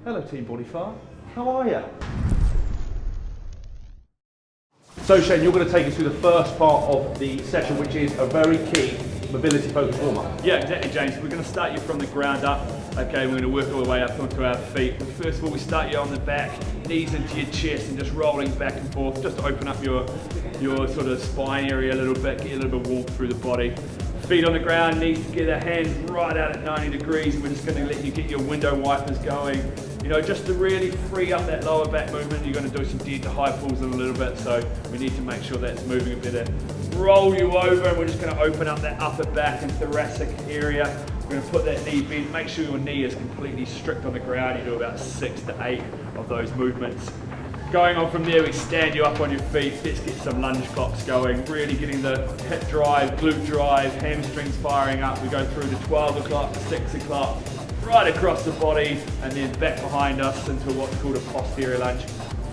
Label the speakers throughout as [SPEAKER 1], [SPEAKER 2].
[SPEAKER 1] Hello Team BodyFire, how are you? So Shane, you're going to take us through the first part of the session, which is a very key mobility focused warm-up.
[SPEAKER 2] Yeah, exactly, James. We're going to start you from the ground up. Okay, we're going to work all the way up onto our feet. But first of all, we start you on the back, knees into your chest and just rolling back and forth, just to open up your sort of spine area a little bit, get you a little bit of warmth through the body. Feet on the ground, knees together, hands right out at 90 degrees. And we're just going to let you get your window wipers going. You know, just to really free up that lower back movement. You're going to do some dead to high pulls in a little bit, so we need to make sure that's moving a bit. Roll you over, and we're just going to open up that upper back and thoracic area. We're going to put that knee bent. Make sure your knee is completely strict on the ground. You do about 6 to 8 of those movements. Going on from there, we stand you up on your feet. Let's get some lunge clocks going. Really getting the hip drive, glute drive, hamstrings firing up. We go through to 12 o'clock, 6 o'clock, right across the body, and then back behind us into what's called a posterior lunge.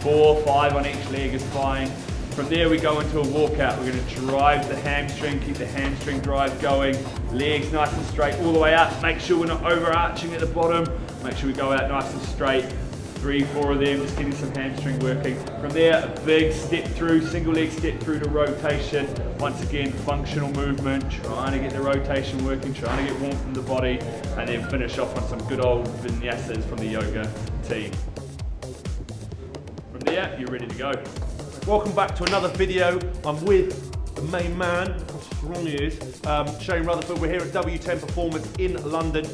[SPEAKER 2] 4, 5 on each leg is fine. From there we go into a walkout. We're going to drive the hamstring, keep the hamstring drive going. Legs nice and straight all the way up. Make sure we're not overarching at the bottom. Make sure we go out nice and straight. 3, 4 of them, just getting some hamstring working. From there, a big step through, single leg step through to rotation. Once again, functional movement, trying to get the rotation working, trying to get warmth from the body, and then finish off on some good old vinyasas from the yoga team. From there, you're ready to go.
[SPEAKER 1] Welcome back to another video. I'm with the main man, how strong he is, Shane Rutherford. We're here at W10 Performance in London.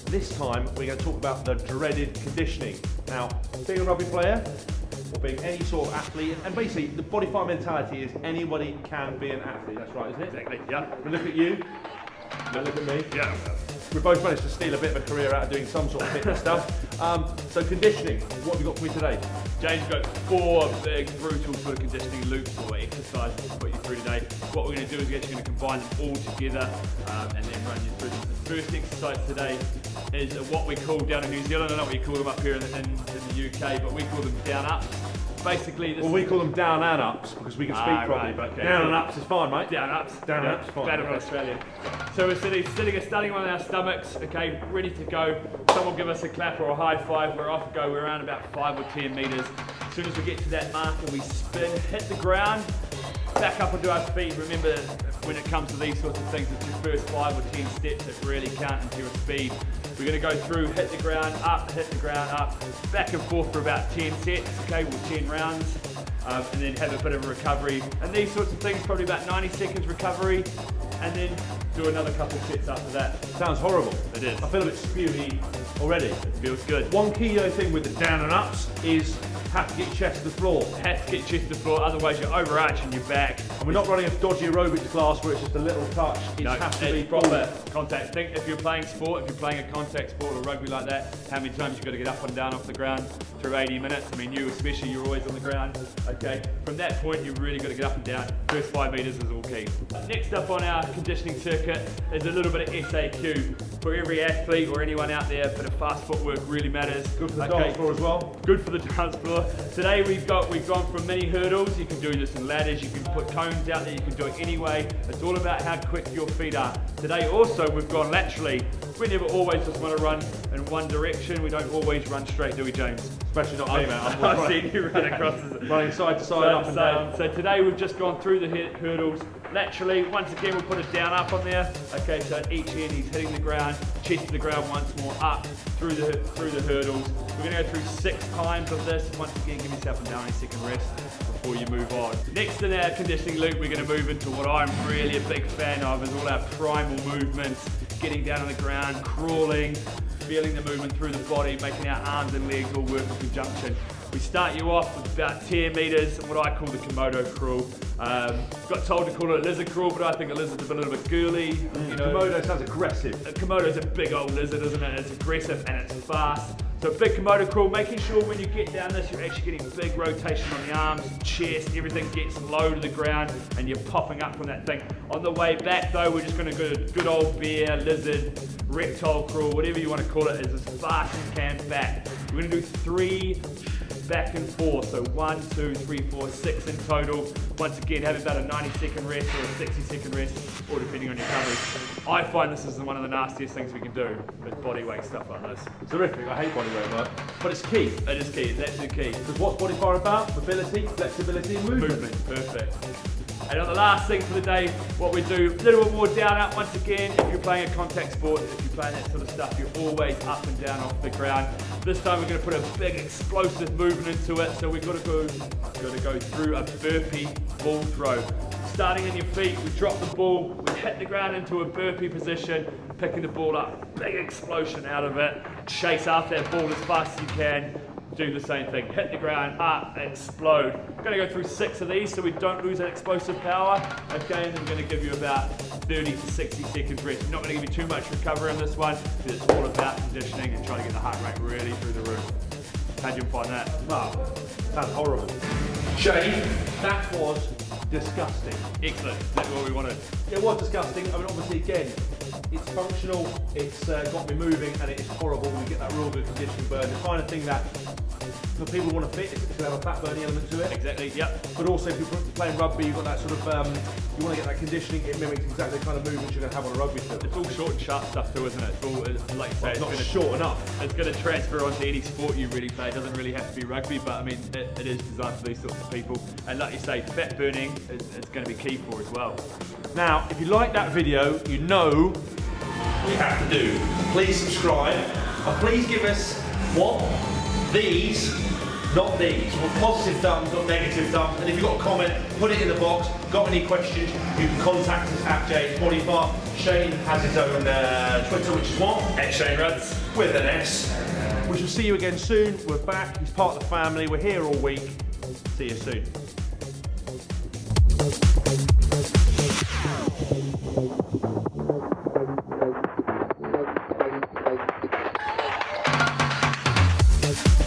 [SPEAKER 1] This time we're going to talk about the dreaded conditioning. Now, being a rugby player, or being any sort of athlete, and basically the BodyFire mentality is anybody can be an athlete, that's right, isn't it?
[SPEAKER 2] Exactly, yeah.
[SPEAKER 1] We look at you, and look at me.
[SPEAKER 2] Yeah.
[SPEAKER 1] We both managed to steal a bit of a career out of doing some sort of fitness stuff. So conditioning, what have you got for me today?
[SPEAKER 2] James, we've got 4 big, brutal sort of conditioning loops or exercises to put you through today. What we're going to do is we're actually going to combine them all together and then run you through them. The first exercise today is what we call down in New Zealand. I don't know what you call them up here in the UK, but we call them down ups. Basically, this
[SPEAKER 1] we call them down and ups because we can speak properly,
[SPEAKER 2] right,
[SPEAKER 1] but
[SPEAKER 2] okay.
[SPEAKER 1] down and ups is fine, mate.
[SPEAKER 2] Down ups.
[SPEAKER 1] Down and ups is fine.
[SPEAKER 2] Better in Australia. So we're starting on our stomachs, okay, ready to go. Someone will give us a clap or a high five. We're off to go. We're around about 5 or 10 meters. As soon as we get to that marker, we spin, hit the ground, back up onto our feet. Remember, when it comes to these sorts of things, it's your first 5 or 10 steps that really count into your speed. We're going to go through, hit the ground, up, back and forth for about 10 sets, okay, or 10 rounds, and then have a bit of a recovery. And these sorts of things, probably about 90 seconds recovery, and then do another couple of sets after that.
[SPEAKER 1] Sounds horrible.
[SPEAKER 2] It is.
[SPEAKER 1] I feel a bit spewy already.
[SPEAKER 2] It feels good.
[SPEAKER 1] One key thing with the down and ups is have to get your chest to the floor.
[SPEAKER 2] Have to get your chest to the floor, otherwise you're overarching your back.
[SPEAKER 1] And we're not running a dodgy aerobics class where it's just a little touch. It has to be
[SPEAKER 2] proper contact. Think if you're playing sport, if you're playing a contact sport or rugby like that, how many times you've got to get up and down off the ground through 80 minutes. I mean, you especially, you're always on the ground. Okay, from that point, you've really got to get up and down. First 5 meters is all key. Next up on our conditioning circuit is a little bit of SAQ. For every athlete or anyone out there, a bit of fast footwork really matters.
[SPEAKER 1] Good for the dance floor as well.
[SPEAKER 2] Good for the dance floor. Today we've gone from mini hurdles. You can do this in ladders, you can put cones out there, you can do it anyway. It's all about how quick your feet are. Today also we've gone laterally. We never always just want to run in one direction. We don't always run straight, do we, James?
[SPEAKER 1] Especially not me, man.
[SPEAKER 2] I've seen you run across
[SPEAKER 1] running side to side, up and down.
[SPEAKER 2] So today we've just gone through the hurdles laterally. Once again, we'll put a down up on there. Okay, so at each end he's hitting the ground, chest to the ground once more, up through the hurdles. We're going to go through 6 times of this. Once again, give yourself a 90-second rest before you move on. Next in our conditioning loop, we're going to move into what I'm really a big fan of, is all our primal movements, getting down on the ground, crawling, feeling the movement through the body, making our arms and legs all work in conjunction. We start you off with about 10 meters, what I call the Komodo crawl. Got told to call it a lizard crawl, but I think a lizard's a little bit girly. You know,
[SPEAKER 1] Komodo sounds aggressive.
[SPEAKER 2] A Komodo's a big old lizard, isn't it? It's aggressive and it's fast. So big Komodo crawl, making sure when you get down this, you're actually getting big rotation on the arms, chest, everything gets low to the ground and you're popping up from that thing. On the way back though, we're just gonna go good old bear, lizard, reptile crawl, whatever you want to call it, is as fast as you can back. We're gonna do 3 back and forth. So 1, 2, 3, 4, 6 in total. Once again, have about a 90-second rest or a 60-second rest, or depending on your coverage. I find this is one of the nastiest things we can do with body weight stuff like this.
[SPEAKER 1] Terrific, I hate bodyweight work, but it's key.
[SPEAKER 2] It is key, it's actually key.
[SPEAKER 1] Because what's BodyFire about? Mobility, flexibility and movement.
[SPEAKER 2] Perfect. And on the last thing for the day, what we do, a little bit more down up once again. If you're playing a contact sport, if you're playing that sort of stuff, you're always up and down off the ground. This time we're going to put a big explosive movement into it, so we've got to go through a burpee ball throw. Starting in your feet, we drop the ball, we hit the ground into a burpee position, picking the ball up, big explosion out of it, chase after that ball as fast as you can. Do the same thing, hit the ground, up, explode. We're going to go through 6 of these so we don't lose that explosive power. Okay, and then we're going to give you about 30 to 60 seconds rest. We're not going to give you too much recovery on this one, because it's all about conditioning and trying to get the heart rate really through the roof. How'd you find that?
[SPEAKER 1] Wow, that's horrible. Shane, that was disgusting.
[SPEAKER 2] Excellent, that's what we wanted.
[SPEAKER 1] It was disgusting. I mean, obviously, again, it's functional, it's got me moving, and it is horrible. We get that real good conditioning burn. The kind of thing that, for people who want to fit, it's going to have a fat burning element to it.
[SPEAKER 2] Exactly, yep.
[SPEAKER 1] But also, if you're playing rugby, you've got that sort of, you want to get that conditioning, it mimics exactly the kind of movements you're going to have on a rugby field.
[SPEAKER 2] It's all short and sharp stuff too, isn't it? It's all, like you say,
[SPEAKER 1] It's not short enough.
[SPEAKER 2] It's going to transfer onto any sport you really play. It doesn't really have to be rugby, but I mean, it is designed for these sorts of people. And like you say, fat burning is going to be key for as well.
[SPEAKER 1] Now, if you like that video, you know what you have to do. Please subscribe, and please give us what? These, not these. Well, positive thumbs, not negative thumbs. And if you've got a comment, put it in the box. Got any questions, you can contact us at BodyFire. Shane has his own Twitter, which is what?
[SPEAKER 2] At Shane Ruds.
[SPEAKER 1] With an S. We shall see you again soon. We're back. He's part of the family. We're here all week. See you soon.